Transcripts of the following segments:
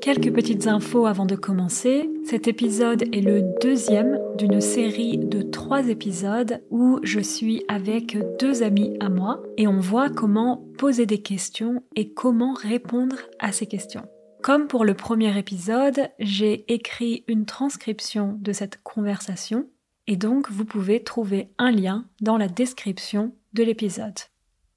Quelques petites infos avant de commencer. Cet épisode est le deuxième d'une série de 3 épisodes où je suis avec 2 amis à moi et on voit comment poser des questions et comment répondre à ces questions. Comme pour le premier épisode, j'ai écrit une transcription de cette conversation et donc vous pouvez trouver un lien dans la description de l'épisode.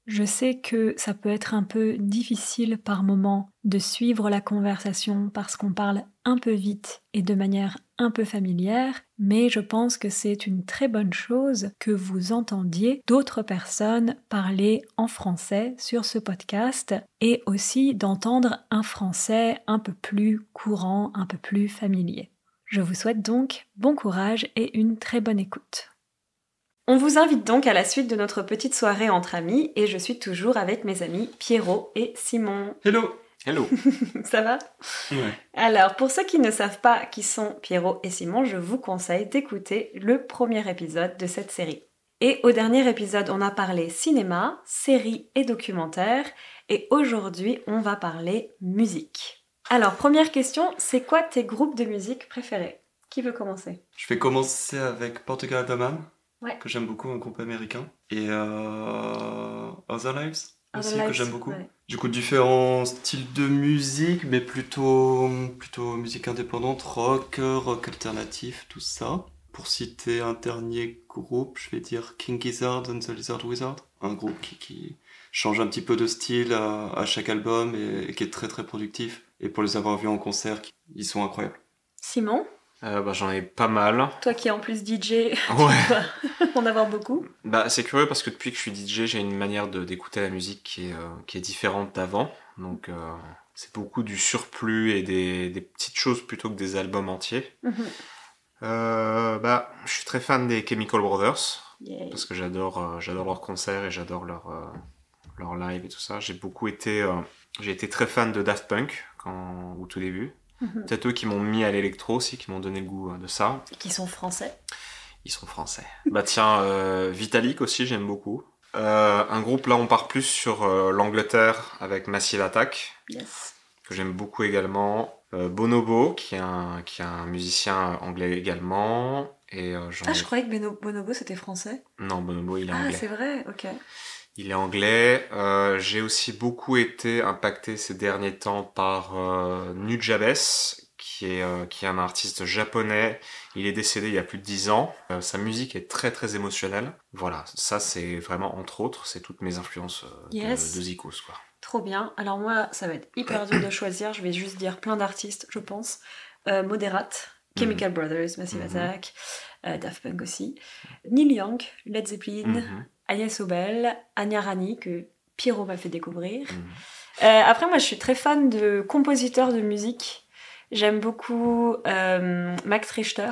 Je sais que ça peut être un peu difficile par moment de suivre la conversation parce qu'on parle un peu vite et de manière un peu familière, mais je pense que c'est une très bonne chose que vous entendiez d'autres personnes parler en français sur ce podcast et aussi d'entendre un français un peu plus courant, un peu plus familier. Je vous souhaite donc bon courage et une très bonne écoute. On vous invite donc à la suite de notre petite soirée entre amis et je suis toujours avec mes amis Pierrot et Simon. Hello. Hello. Ça va ? Ouais. Alors, pour ceux qui ne savent pas qui sont Pierrot et Simon, je vous conseille d'écouter le premier épisode de cette série. Et au dernier épisode, on a parlé cinéma, séries et documentaires et aujourd'hui, on va parler musique. Alors, première question, c'est quoi tes groupes de musique préférés ? Qui veut commencer ? Je vais commencer avec Portugal The Man, Ouais. que j'aime beaucoup, un groupe américain. Et Other Lives aussi, Other que Lives, j'aime beaucoup. ouais. Du coup, différents styles de musique, mais plutôt musique indépendante, rock alternatif, tout ça. Pour citer un dernier groupe, je vais dire King Gizzard and the Lizard Wizard. Un groupe qui change un petit peu de style à chaque album et qui est très très productif. Et pour les avoir vus en concert, ils sont incroyables. Simon ? J'en ai pas mal. Toi qui es en plus DJ, Ouais. tu dois en avoir beaucoup. C'est curieux parce que depuis que je suis DJ, j'ai une manière d'écouter la musique qui est différente d'avant. Donc c'est beaucoup du surplus et des petites choses plutôt que des albums entiers. Je suis très fan des Chemical Brothers. Yeah. Parce que j'adore leurs concerts et j'adore leur live et tout ça. J'ai été très fan de Daft Punk au tout début. Peut-être eux qui m'ont mis à l'électro aussi, qui m'ont donné le goût de ça. Et qui sont français. Ils sont français. Vitalik aussi, j'aime beaucoup. Un groupe, là, on part plus sur l'Angleterre avec Massive Attack, Yes. que j'aime beaucoup également. Bonobo, qui est un musicien anglais également. Et je croyais que Bonobo c'était français. Non, Bonobo, il est anglais. Ah, c'est vrai, ok. Il est anglais. J'ai aussi beaucoup été impacté ces derniers temps par Nujabes, qui est un artiste japonais. Il est décédé il y a plus de 10 ans. Sa musique est très très émotionnelle. Voilà, ça c'est vraiment, entre autres, c'est toutes mes influences de Zikos, quoi. Trop bien. Alors moi, ça va être hyper dur de choisir. Je vais juste dire plein d'artistes, je pense. Moderate, Chemical Brothers, Massive Attack, Daft Punk aussi. Neil Young, Led Zeppelin, Agnès Obel, Anya Rani, que Pierrot m'a fait découvrir. Après, moi, je suis très fan de compositeurs de musique. J'aime beaucoup Max Richter,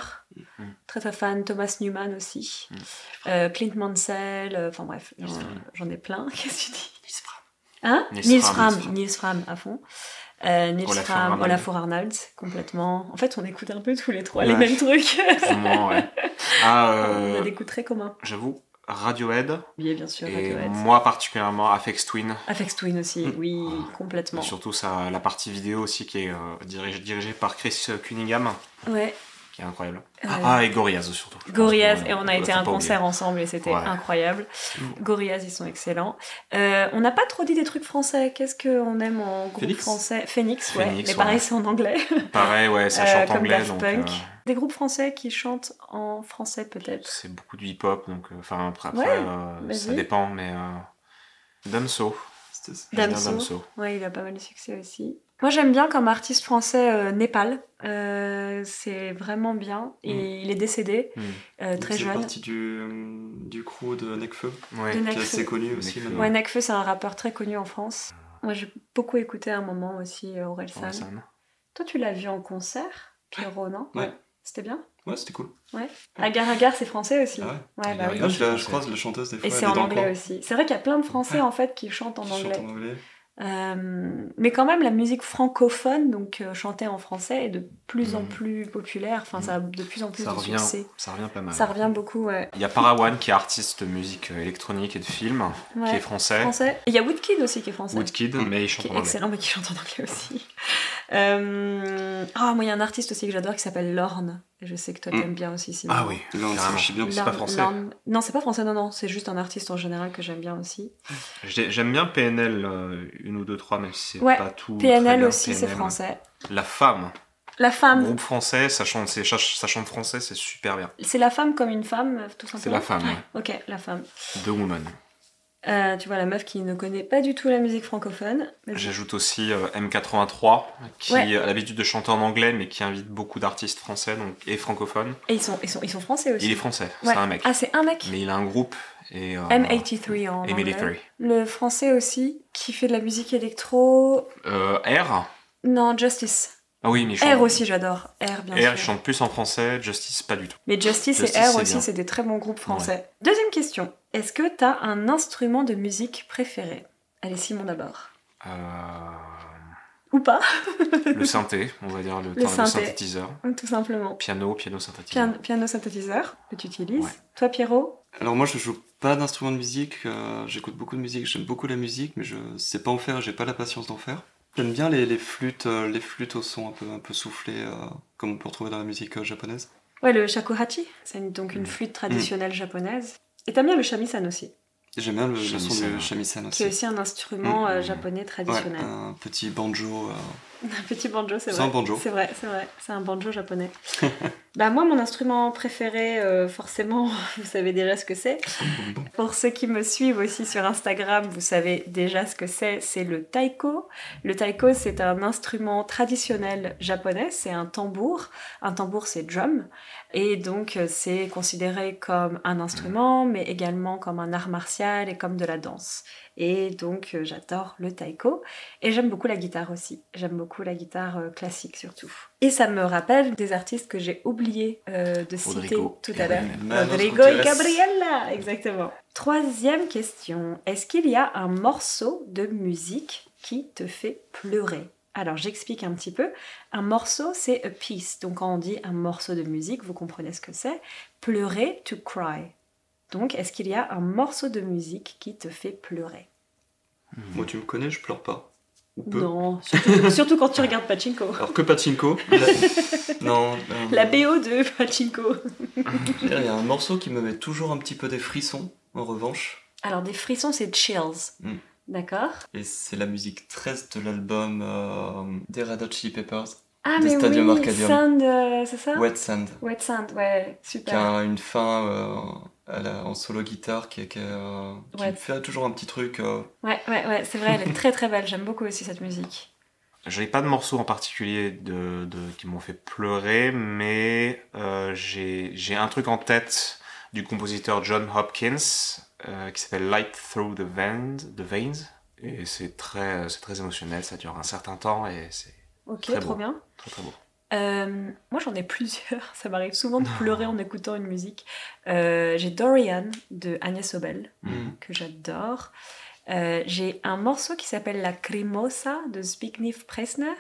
très très fan. Thomas Newman aussi. Clint Mansell, enfin bref, j'en ai plein. Qu'est-ce que tu dis ? Hein ? Nils Fram à fond. Nils Fram, Olafur Arnalds, complètement. En fait, on écoute un peu tous les trois les mêmes trucs. Vraiment, ouais. On a des goûts très communs. J'avoue, Radiohead. Oui, bien sûr, et Radiohead. Moi particulièrement, Aphex Twin. Aphex Twin aussi, oui, complètement. Et surtout la partie vidéo aussi qui est dirigée par Chris Cunningham. Ouais. Qui est incroyable. Et Gorillaz surtout. Gorillaz, et on a été à un concert ensemble et c'était incroyable. Gorillaz, ils sont excellents. On n'a pas trop dit des trucs français. Qu'est-ce qu'on aime en groupe français ? Phoenix, ouais. Mais pareil, c'est en anglais. Pareil, ouais, ça chante comme anglais. Daft Punk. Des groupes français qui chantent en français peut-être. C'est beaucoup du hip-hop, donc après ça dépend, mais Damso. Damso. Ouais, il a pas mal de succès aussi. Moi, j'aime bien comme artiste français Népal. C'est vraiment bien. Et il est décédé très jeune. C'est partie du crew de Nekfeu, qui est assez connu aussi. Ouais, Nekfeu, c'est un rappeur très connu en France. Moi, j'ai beaucoup écouté à un moment aussi Orelsan. Toi, tu l'as vu en concert, Pierrot, non ? Ouais. C'était bien ? Ouais, c'était cool. Ouais. Agar Agar, c'est français aussi. Ah ouais. Ouais, bah oui. Je croise la chanteuse des fois. Et c'est en anglais aussi. C'est vrai qu'il y a plein de Français en fait qui chantent en anglais. Mais quand même, la musique francophone, donc chantée en français, est de plus en plus populaire. Enfin, ça a de plus en plus de succès. Ça revient pas mal. Ça revient beaucoup, ouais. Il y a Parawan qui est artiste de musique électronique et de film, qui est français. Et il y a Woodkid aussi qui est français. Woodkid, mais il chante en anglais. Excellent, mais qui chante en anglais aussi. Moi, il y a un artiste aussi que j'adore qui s'appelle Lorne. Et je sais que toi, t'aimes bien aussi, Simon. Ah oui, Non, carrément. bien. C'est pas français. Non, c'est pas français, non. C'est juste un artiste en général que j'aime bien aussi. J'aime bien PNL, 1 ou 2, 3, même si c'est Ouais, pas tout. PNL très bien, aussi, PNL. c'est français. La Femme. La femme. Groupe français, ça chante français, c'est super bien. C'est la femme comme une femme, tout simplement. C'est la femme, ouais. Ok, la femme. The Woman. Tu vois, la meuf qui ne connaît pas du tout la musique francophone. Mais J'ajoute aussi M83, qui Ouais. a l'habitude de chanter en anglais, mais qui invite beaucoup d'artistes français et francophones. Et ils sont français aussi. Il est français, Ouais. c'est un mec. Ah, c'est un mec. Mais il a un groupe et. M83 en anglais. M83. Le français aussi, qui fait de la musique électro. R. Non, Justice. Ah oui, mais il chante. R aussi, j'adore. R, bien R, sûr. il chante plus en français, Justice, pas du tout. Mais Justice et Justice, R c'est aussi, bien. c'est des très bons groupes français. Deuxième question. Est-ce que t'as un instrument de musique préféré? Allez, Simon d'abord. Ou pas, Le synthé, on va dire le synthé. synthétiseur. tout simplement. Piano synthétiseur. Piano synthétiseur que tu utilises. Ouais. Toi, Pierrot? Alors moi je joue pas d'instrument de musique, j'écoute beaucoup de musique, j'aime beaucoup la musique, mais je sais pas en faire, j'ai pas la patience d'en faire. J'aime bien les flûtes au son un peu soufflé, comme on peut retrouver dans la musique japonaise. Ouais, le shakuhachi. C'est donc une flûte traditionnelle japonaise. Et t'aimes bien le shamisen aussi, Et j'aime bien le son Shamisen, du ouais. shamisen qui aussi. est aussi un instrument japonais Ouais, traditionnel. un petit banjo. Un petit banjo, c'est C'est vrai. un banjo. C'est vrai. C'est un banjo japonais. Bah moi, mon instrument préféré, forcément, vous savez déjà ce que c'est. Pour ceux qui me suivent aussi sur Instagram, vous savez déjà ce que c'est le taiko. Le taiko, c'est un instrument traditionnel japonais, c'est un tambour. Un tambour, c'est drum. Et donc, c'est considéré comme un instrument, mais également comme un art martial et comme de la danse. Et donc, j'adore le taiko. Et j'aime beaucoup la guitare aussi. J'aime beaucoup la guitare classique surtout. Et ça me rappelle des artistes que j'ai oublié de citer Rodrigo tout à l'heure. Manos Rodrigo et Gutiérrez. Gabriela, exactement. Troisième question. Est-ce qu'il y a un morceau de musique qui te fait pleurer? Alors, j'explique un petit peu. Un morceau, c'est a piece. Donc, quand on dit un morceau de musique, vous comprenez ce que c'est. Pleurer, to cry. Donc, est-ce qu'il y a un morceau de musique qui te fait pleurer? Moi tu me connais, je pleure pas. Ou peu. Non, surtout quand tu regardes Pachinko. Alors que Pachinko. Non. La BO de Pachinko. Il y a un morceau qui me met toujours un petit peu des frissons, en revanche. Alors, des frissons, c'est chills. Mm. D'accord. Et c'est la musique 13 de l'album des Red Hot Chili Peppers. Ah, De mais Stadium oui, Arcadium. Sand, c'est ça? Wet Sand. Wet Sand, ouais, Qui super. a une fin en solo guitare qui Ouais. me fait toujours un petit truc. Ouais, c'est vrai, elle est très très belle. J'aime beaucoup aussi cette musique. J'ai pas de morceaux en particulier qui m'ont fait pleurer, mais j'ai un truc en tête du compositeur John Hopkins qui s'appelle Light Through the Veins. Et c'est très émotionnel, ça dure un certain temps et c'est Ok, très trop beau. bien. très très beau. Moi j'en ai plusieurs, ça m'arrive souvent de pleurer en écoutant une musique. J'ai Dorian de Agnès Obel, que j'adore. J'ai un morceau qui s'appelle La Crimosa de Zbigniew Presner,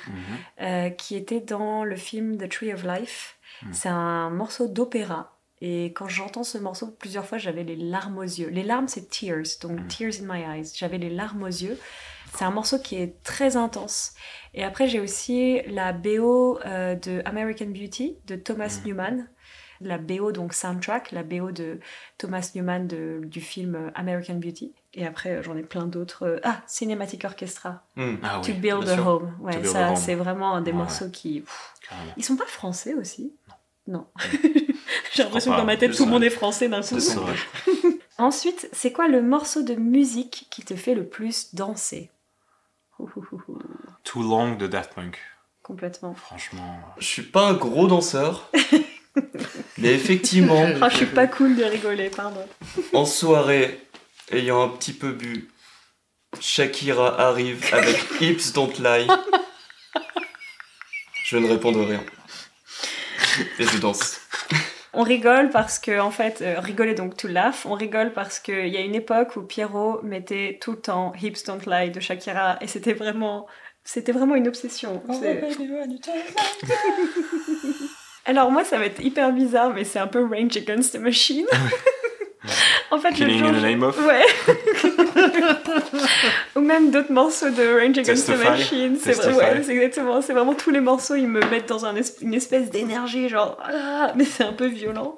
qui était dans le film The Tree of Life. C'est un morceau d'opéra. Et quand j'entends ce morceau, plusieurs fois, j'avais les larmes aux yeux. Les larmes, c'est tears, donc tears in my eyes. J'avais les larmes aux yeux. C'est un morceau qui est très intense. Et après, j'ai aussi la BO de American Beauty de Thomas Newman. La BO, donc soundtrack, la BO de Thomas Newman du film American Beauty. Et après, j'en ai plein d'autres. Cinematic Orchestra, Ah To oui, Build bien a sûr. Home. Ouais, To Build ça, a Home. c'est vraiment un des Ouais. morceaux qui... carrément. Ils sont pas français aussi? Non. J'ai l'impression pas. que dans ma tête, Je tout le sais. monde est français d'un coup. C'est vrai. Ensuite, c'est quoi le morceau de musique qui te fait le plus danser? Too Long de Daft Punk. Complètement. Franchement. Je suis pas un gros danseur, mais effectivement, Oh, je suis pas cool de rigoler, pardon. en soirée, ayant un petit peu bu, Shakira arrive avec Hips Don't Lie. Je ne réponds de rien. Et je danse. On rigole parce que, en fait, rigoler donc to laugh, on rigole parce qu'il y a une époque où Pierrot mettait tout le temps Hips Don't Lie de Shakira et c'était vraiment une obsession. Alors moi, ça va être hyper bizarre, mais c'est un peu Rage Against the Machine. En fait, Killing le jour... in the Name of. Ouais. Ou même d'autres morceaux de Rage Against the Testify. Machine. C'est c'est exactement. C'est vraiment tous les morceaux, ils me mettent dans une espèce d'énergie, genre, mais c'est un peu violent.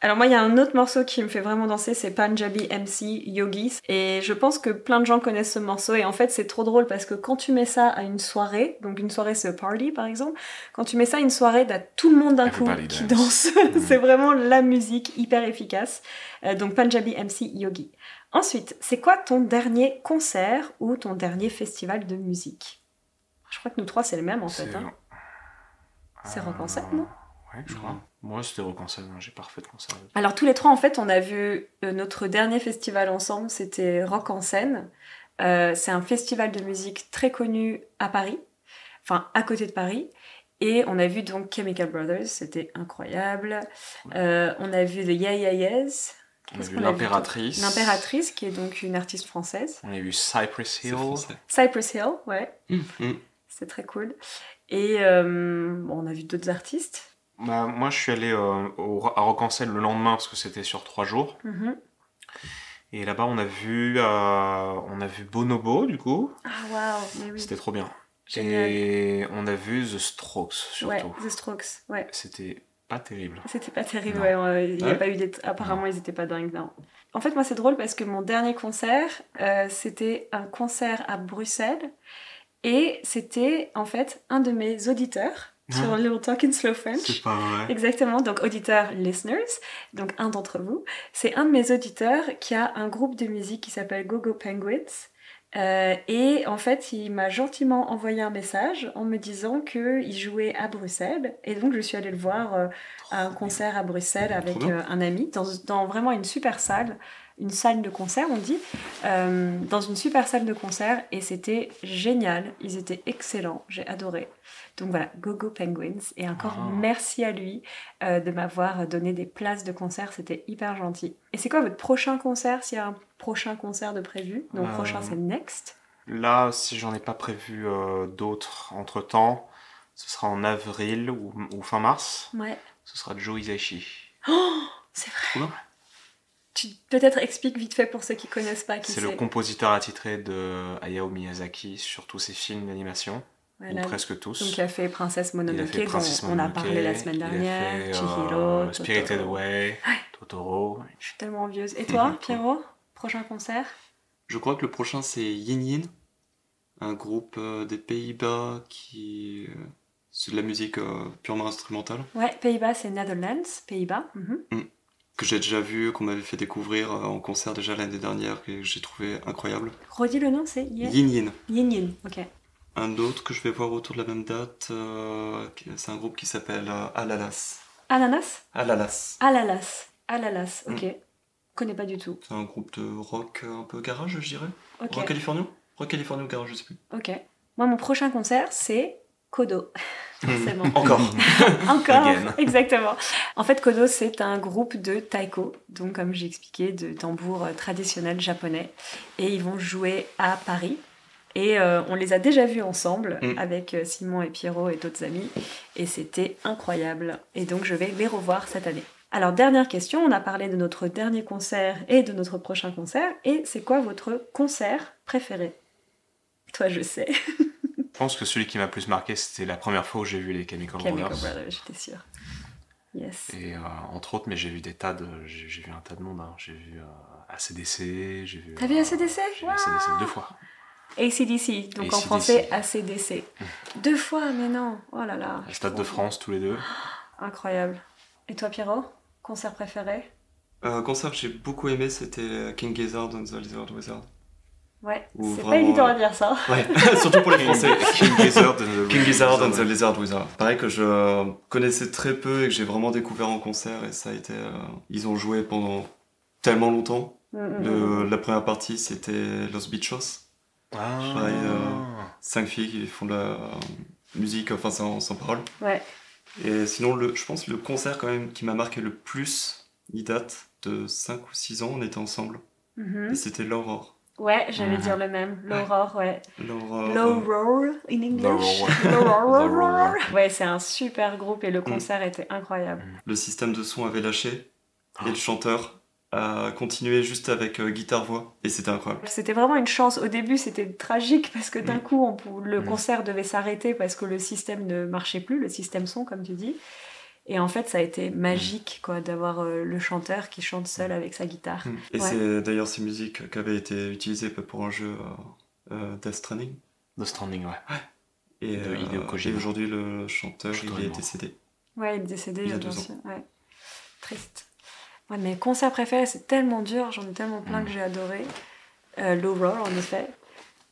Alors moi, il y a un autre morceau qui me fait vraiment danser, c'est Punjabi MC Yogi. Et je pense que plein de gens connaissent ce morceau. Et en fait, c'est trop drôle parce que quand tu mets ça à une soirée, donc une soirée c'est a party par exemple, quand tu mets ça à une soirée, t'as tout le monde d'un coup qui danse. C'est vraiment la musique hyper efficace. Donc Punjabi MC Yogi. Ensuite, c'est quoi ton dernier concert ou ton dernier festival de musique? Je crois que nous trois, c'est le même en fait. Hein. C'est Rock en scène, non? Ouais, je crois. Moi, c'était Rock en scène, j'ai pas refait de concert. Alors, tous les trois, en fait, on a vu notre dernier festival ensemble, c'était Rock en scène. C'est un festival de musique très connu à Paris, enfin, à côté de Paris. Et on a vu donc Chemical Brothers, c'était incroyable. On a vu The Yeah Yeah Yeahs. On a vu L'Impératrice. L'Impératrice, qui est donc une artiste française. On a vu Cypress Hill. Cypress Hill, ouais. Mm. C'était très cool. Et on a vu d'autres artistes. Bah, moi, je suis allé à Rock en scène le lendemain parce que c'était sur 3 jours. Mm-hmm. Et là-bas, on a vu Bonobo, du coup. Ah, waouh, mais oui. C'était trop bien. Génial. Et on a vu The Strokes, surtout. Ouais, The Strokes, ouais. C'était pas terrible. C'était pas terrible, Non. ouais. Il n'y a pas eu apparemment, ils étaient pas dingues, non. En fait, moi, c'est drôle parce que mon dernier concert, c'était un concert à Bruxelles. Et c'était, en fait, un de mes auditeurs sur Little Talk in Slow French. C'est pas vrai. Exactement, donc auditeurs, listeners, donc un d'entre vous. C'est un de mes auditeurs qui a un groupe de musique qui s'appelle Go-Go Penguins. Et en fait, il m'a gentiment envoyé un message en me disant qu'il jouait à Bruxelles. Et donc, je suis allée le voir à un concert à Bruxelles avec un ami, dans vraiment une super salle. Une salle de concert, on dit, dans une super salle de concert, et c'était génial, ils étaient excellents, j'ai adoré. Donc voilà, Go-Go Penguins, et encore merci à lui de m'avoir donné des places de concert, c'était hyper gentil. Et c'est quoi votre prochain concert, s'il y a un prochain concert de prévu? Donc prochain c'est Next. Là, si j'en ai pas prévu d'autres entre-temps, ce sera en avril ou fin mars. Ouais. Ce sera Joe Hisaishi. Oh, c'est vrai. Tu peut-être expliques vite fait pour ceux qui connaissent pas qui c'est. C'est le compositeur attitré de Hayao Miyazaki sur tous ses films d'animation, ou presque tous. Donc il a fait Princesse Mononoke, dont on a parlé la semaine dernière, Chihiro, Spirited Away, Totoro. Je suis tellement envieuse. Et toi, Pierrot, prochain concert? Je crois que le prochain c'est Yin Yin, un groupe des Pays-Bas qui... c'est de la musique purement instrumentale. Ouais, Pays-Bas c'est Netherlands, Pays-Bas. Que j'ai déjà vu, qu'on m'avait fait découvrir en concert déjà l'année dernière, que j'ai trouvé incroyable. Redis le nom, c'est Yin Yin. Yin Yin, ok. Un autre que je vais voir autour de la même date, c'est un groupe qui s'appelle Alalas. Ananas? Alalas. Alalas. Alalas, ok. Je connais pas du tout. C'est un groupe de rock un peu garage, je dirais. Ok. Rock californien ou garage, je sais plus. Ok. Moi, mon prochain concert, c'est Kodo. Forcément. Encore. Encore, Again. Exactement. En fait, Kodo, c'est un groupe de taiko, donc comme j'ai expliqué, de tambour traditionnel japonais. Et ils vont jouer à Paris. Et on les a déjà vus ensemble avec Simon et Pierrot et d'autres amis. Et c'était incroyable. Et donc, je vais les revoir cette année. Alors, dernière question. On a parlé de notre dernier concert et de notre prochain concert. Et c'est quoi votre concert préféré? Toi, je sais. Je pense que celui qui m'a plus marqué, c'était la première fois où j'ai vu les Chemical Brothers. J'étais sûre. Yes. Et entre autres, mais j'ai vu j'ai vu un tas de monde. Hein. J'ai vu AC/DC, j'ai vu... T'as vu AC/DC? J'ai vu AC/DC 2 fois. AC/DC, donc en français AC/DC. 2 fois, mais non. Oh là là. Stade de France, tous les deux. Incroyable. Et toi, Pierrot? Concert préféré? Concert que j'ai beaucoup aimé, c'était King Gizzard and the Lizard Wizard. Ouais, Ou c'est vraiment... pas évident à dire ça. Ouais, surtout pour les Français. King Gizzard and the Lizard Wizard. Pareil que je connaissais très peu et que j'ai vraiment découvert en concert, et ça a été... Ils ont joué pendant tellement longtemps. La première partie, c'était Los Bichos. Pareil, 5 filles qui font de la musique, enfin sans parole. Ouais. Et sinon, je pense le concert quand même qui m'a marqué le plus, il date de 5 ou 6 ans, on était ensemble. Et c'était l'Aurore. Ouais, j'allais dire le même. L'Aurore, ouais. L'Aurore in English. L'Aurore. Ouais, c'est un super groupe et le concert était incroyable. Le système de son avait lâché et le chanteur à continuer juste avec guitare-voix. Et c'était incroyable. C'était vraiment une chance. Au début, c'était tragique parce que d'un coup, le concert devait s'arrêter parce que le système ne marchait plus, le système son, comme tu dis. Et en fait, ça a été magique quoi, d'avoir le chanteur qui chante seul avec sa guitare. Et c'est d'ailleurs ces musiques qui avaient été utilisées pour un jeu Death Stranding. Death Stranding, ouais. Et aujourd'hui, le chanteur, il est décédé. Ouais, il est décédé il y a 2 ans. Ouais. Triste. Ouais, mes concerts préférés, c'est tellement dur, j'en ai tellement plein que j'ai adoré. Low Roll, en effet.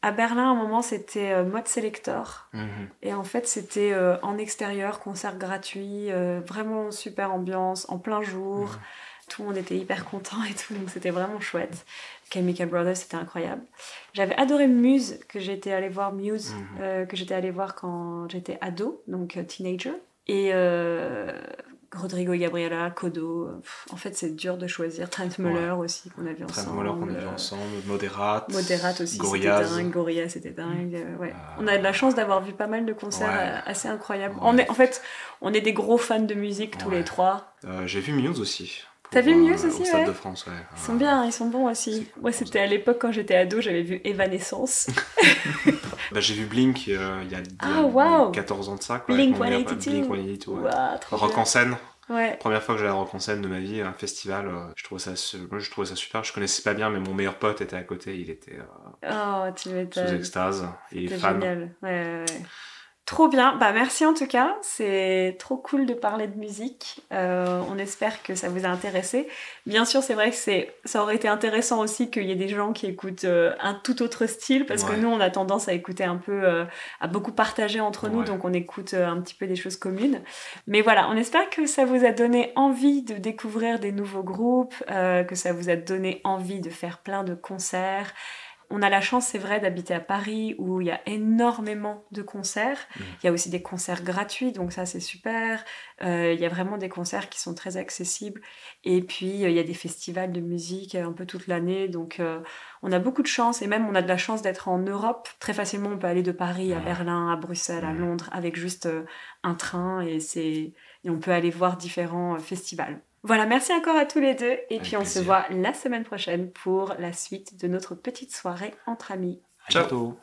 À Berlin, à un moment, c'était Mode Selector. Et en fait, c'était en extérieur, concert gratuit, vraiment super ambiance, en plein jour. Tout le monde était hyper content et tout, donc c'était vraiment chouette. Chemical Brothers, c'était incroyable. J'avais adoré Muse, que j'étais allée voir quand j'étais ado, donc teenager. Et Rodrigo et Gabriela, Kodo. En fait, c'est dur de choisir. Trent Muller aussi, qu'on a vu ensemble. Trent Muller qu'on a vu ensemble. Moderat aussi, Gorillaz. C'était dingue. Gorillaz, c'était dingue. Ouais. On a de la chance d'avoir vu pas mal de concerts assez incroyables. Ouais. On est des gros fans de musique, tous les trois. J'ai vu Muse aussi. T'as vu Muse aussi, au Stade de France, ouais. Ils sont bien, ils sont bons aussi. Moi, c'était à l'époque, quand j'étais ado, j'avais vu Evanescence. J'ai vu Blink il y a 14 ans de ça. Quoi, Blink 182. Blink 182, ouais. Wow, Rock en scène. Ouais. Première fois que j'allais à Rock en scène de ma vie, un festival, je trouvais ça super. Je connaissais pas bien, mais mon meilleur pote était à côté, il était tu m'étonnes. sous extase, il est C'était fan. Génial. Ouais. Trop bien, merci en tout cas, c'est trop cool de parler de musique, on espère que ça vous a intéressé. Bien sûr, c'est vrai que ça aurait été intéressant aussi qu'il y ait des gens qui écoutent un tout autre style, parce que nous on a tendance à écouter un peu, à beaucoup partager entre nous, donc on écoute un petit peu des choses communes. Mais voilà, on espère que ça vous a donné envie de découvrir des nouveaux groupes, que ça vous a donné envie de faire plein de concerts. On a la chance, c'est vrai, d'habiter à Paris où il y a énormément de concerts. Il y a aussi des concerts gratuits, donc ça c'est super. Il y a vraiment des concerts qui sont très accessibles. Et puis il y a des festivals de musique un peu toute l'année, donc on a beaucoup de chance. Et même on a de la chance d'être en Europe. Très facilement, on peut aller de Paris à Berlin, à Bruxelles, à Londres avec juste un train et on peut aller voir différents festivals. Voilà, merci encore à tous les deux et puis on se voit la semaine prochaine pour la suite de notre petite soirée entre amis. Ciao.